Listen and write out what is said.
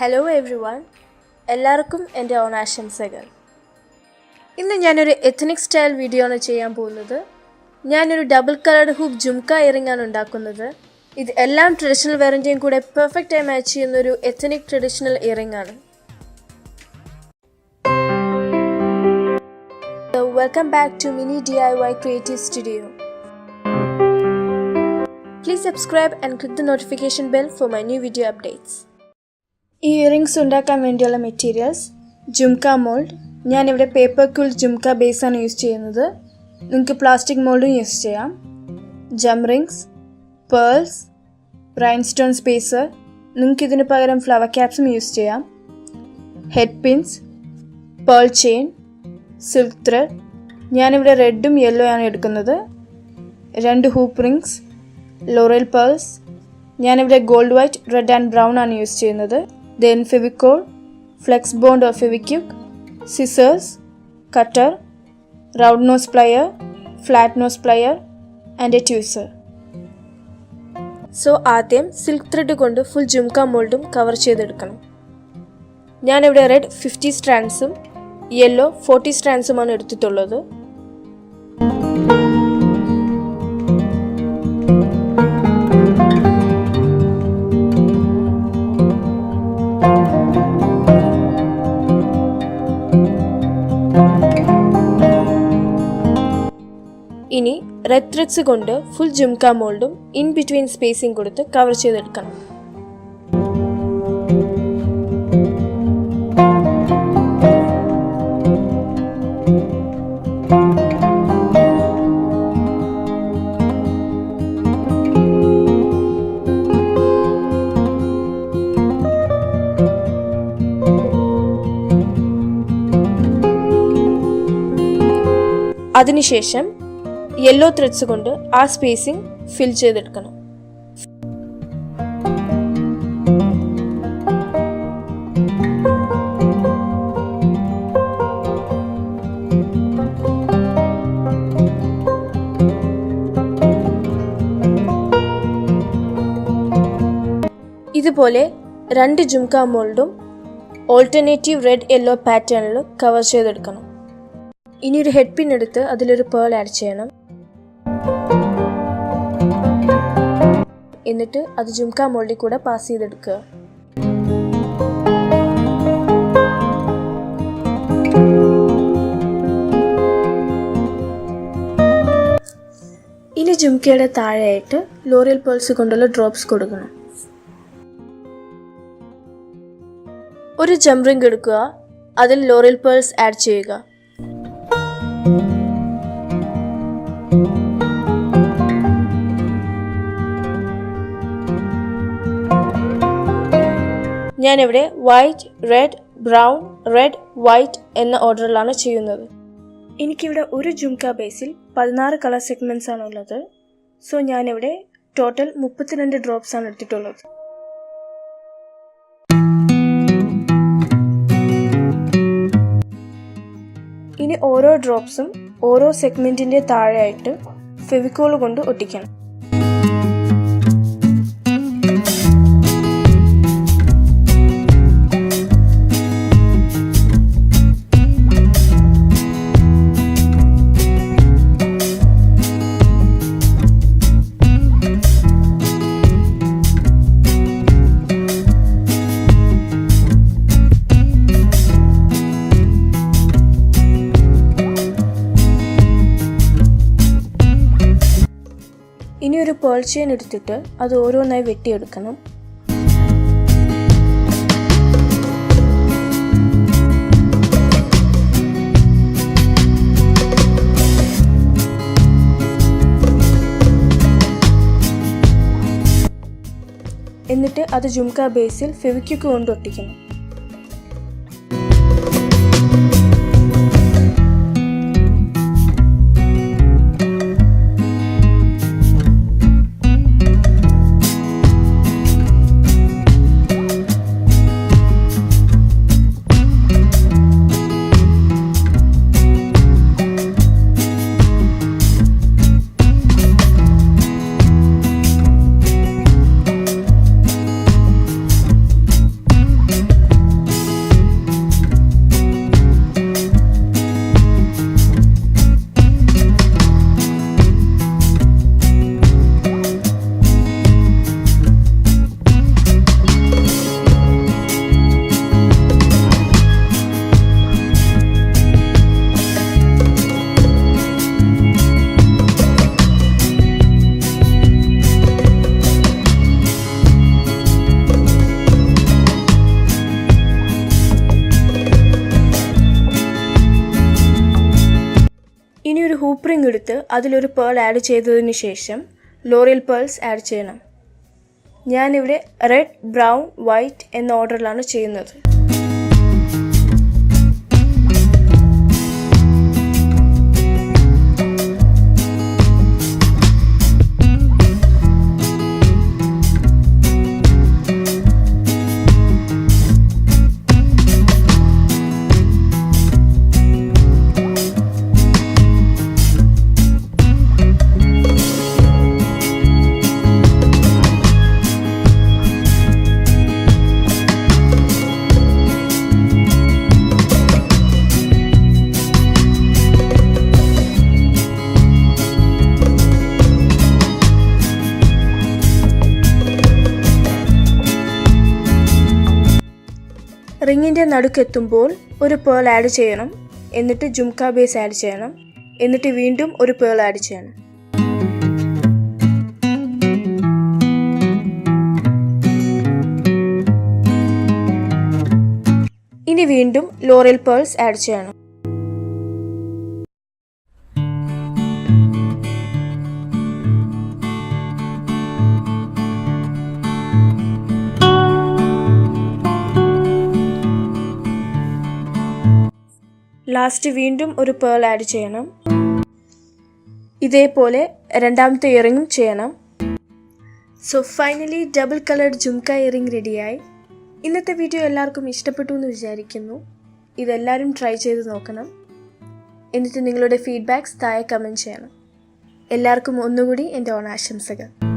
Hello everyone, എല്ലാവർക്കും എൻ്റെ ഓണാശംസകൾ. ഇന്ന് ഞാനൊരു എത്നിക് സ്റ്റൈൽ വീഡിയോ ആണ് ചെയ്യാൻ പോകുന്നത്. ഞാനൊരു double coloured hook jhumka earring ആണ് ഉണ്ടാക്കുന്നത്. ഇത് എല്ലാം ട്രഡീഷണൽ വെയറിൻ്റെയും കൂടെ പെർഫെക്റ്റ് ആയി മാച്ച് ചെയ്യുന്ന ഒരു എത്നിക് ട്രഡീഷണൽ ഇയറിംഗ് ആണ്. So welcome back to MiniDIYCreative Studio. Please subscribe and click the notification bell for my new video updates. ഈ ഇയറിംഗ്സ് ഉണ്ടാക്കാൻ വേണ്ടിയുള്ള മെറ്റീരിയൽസ് ജുംക മോൾഡ്. ഞാനിവിടെ പേപ്പർ ക്വിൽ ജുംക ബേസാണ് യൂസ് ചെയ്യുന്നത്. നിങ്ങൾക്ക് പ്ലാസ്റ്റിക് മോൾഡും യൂസ് ചെയ്യാം. ജം റിങ്സ്, പേൾസ്, റൈൻസ്റ്റോൺ സ്പേസർ, നിങ്ങൾക്ക് ഇതിന് പകരം ഫ്ലവർ ക്യാപ്സും യൂസ് ചെയ്യാം. Head pins, pearl chain, silk thread. ഞാനിവിടെ റെഡും യെല്ലോ ആണ് എടുക്കുന്നത്. 2 ഹൂപ്പ് റിങ്സ്, ലോറിയൽ പേൾസ്. ഞാനിവിടെ gold white, red and brown ആണ് യൂസ് ചെയ്യുന്നത്. Then Fevicol, Flex Bond or Feviquick, scissors, cutter, round nose plier, flat nose plier and a tweezer. So ആദ്യം silk thread കൊണ്ട് full jhumka മോൾഡും cover ചെയ്തെടുക്കണം. ഞാനിവിടെ red 50 സ്ട്രാൻഡ്സും yellow 40 സ്ട്രാൻഡ്സുമാണ് എടുത്തിട്ടുള്ളത്. ഇനി റെഡ് ത്രെഡ്സ് കൊണ്ട് ഫുൾ ജുംക മോൾഡും ഇൻ ബിറ്റ്വീൻ സ്പേസിംഗ് കൊടുത്ത് കവർ ചെയ്തെടുക്കണം. അതിനുശേഷം യെല്ലോ ത്രെഡ്സ് കൊണ്ട് ആ സ്പേസിംഗ് ഫിൽ ചെയ്തെടുക്കണം. ഇതുപോലെ 2 ജുംക മോൾഡും ഓൾട്ടർനേറ്റീവ് റെഡ് യെല്ലോ പാറ്റേണിൽ കവർ ചെയ്തെടുക്കണം. ഇനി ഒരു ഹെഡ് പിൻ എടുത്ത് അതിലൊരു പേൾ ആഡ് ചെയ്യണം. എന്നിട്ട് അത് ജുംക മോൾഡിൽ കൂടെ പാസ് ചെയ്തെടുക്കുക. ഇനി ജുംക്കയുടെ താഴെയായിട്ട് ലോറിയൽ പേൾസ് കൊണ്ടുള്ള ഡ്രോപ്സ് കൊടുക്കണം. ഒരു ജം റിംഗ് എടുക്കുക, അതിൽ ലോറിയൽ പേൾസ് ആഡ് ചെയ്യുക. ഞാനിവിടെ white, red, brown, red, white എന്ന ഓർഡറിലാണ് ചെയ്യുന്നത്. എനിക്കിവിടെ ഒരു ജുംക ബേസിൽ 16 കളർ സെഗ്മെന്റ്സ് ആണുള്ളത്. സോ ഞാനിവിടെ ടോട്ടൽ 32 ഡ്രോപ്സ് ആണ് എടുത്തിട്ടുള്ളത്. ഇനി ഓരോ ഡ്രോപ്സും ഓരോ സെഗ്മെന്റിന്റെ താഴെയായിട്ട് ഫെവിക്കോൾ കൊണ്ട് ഒട്ടിക്കണം. ഇനി ഒരു പേൾ ചെയിൻ എടുത്തിട്ട് അത് ഓരോന്നായി വെട്ടിയെടുക്കണം. എന്നിട്ട് അത് ജുംക ബേസിൽ ഫെവിക്വിക്ക് കൊണ്ട് ഒട്ടിക്കണം. എടുത്ത് അതിലൊരു പേൾ ആഡ് ചെയ്തതിന് ശേഷം ലോറിയൽ പേൾസ് ആഡ് ചെയ്യണം. ഞാനിവിടെ റെഡ്, ബ്രൗൺ, വൈറ്റ് എന്ന ഓർഡറിലാണ് ചെയ്യുന്നത്. റിങ്ങിൻ്റെ നടുക്കെത്തുമ്പോൾ ഒരു പേൾ ആഡ് ചെയ്യണം. എന്നിട്ട് ജുംക ബേസ് ആഡ് ചെയ്യണം. എന്നിട്ട് വീണ്ടും ഒരു പേൾ ആഡ് ചെയ്യണം. ഇനി വീണ്ടും ലോറിയൽ പേൾസ് ആഡ് ചെയ്യണം. ലാസ്റ്റ് വീണ്ടും ഒരു പേൾ ആഡ് ചെയ്യണം. ഇതേപോലെ രണ്ടാമത്തെ ഇയറിംഗും ചെയ്യണം. So finally double coloured jhumka earring റെഡിയായി. ഇന്നത്തെ വീഡിയോ എല്ലാവർക്കും ഇഷ്ടപ്പെട്ടു എന്ന് വിചാരിക്കുന്നു. ഇതെല്ലാവരും ട്രൈ ചെയ്ത് നോക്കണം. എന്നിട്ട് നിങ്ങളുടെ ഫീഡ്ബാക്ക്സ് താഴെ കമൻറ്റ് ചെയ്യണം. എല്ലാവർക്കും ഒന്നുകൂടി എൻ്റെ ഓണാശംസകൾ.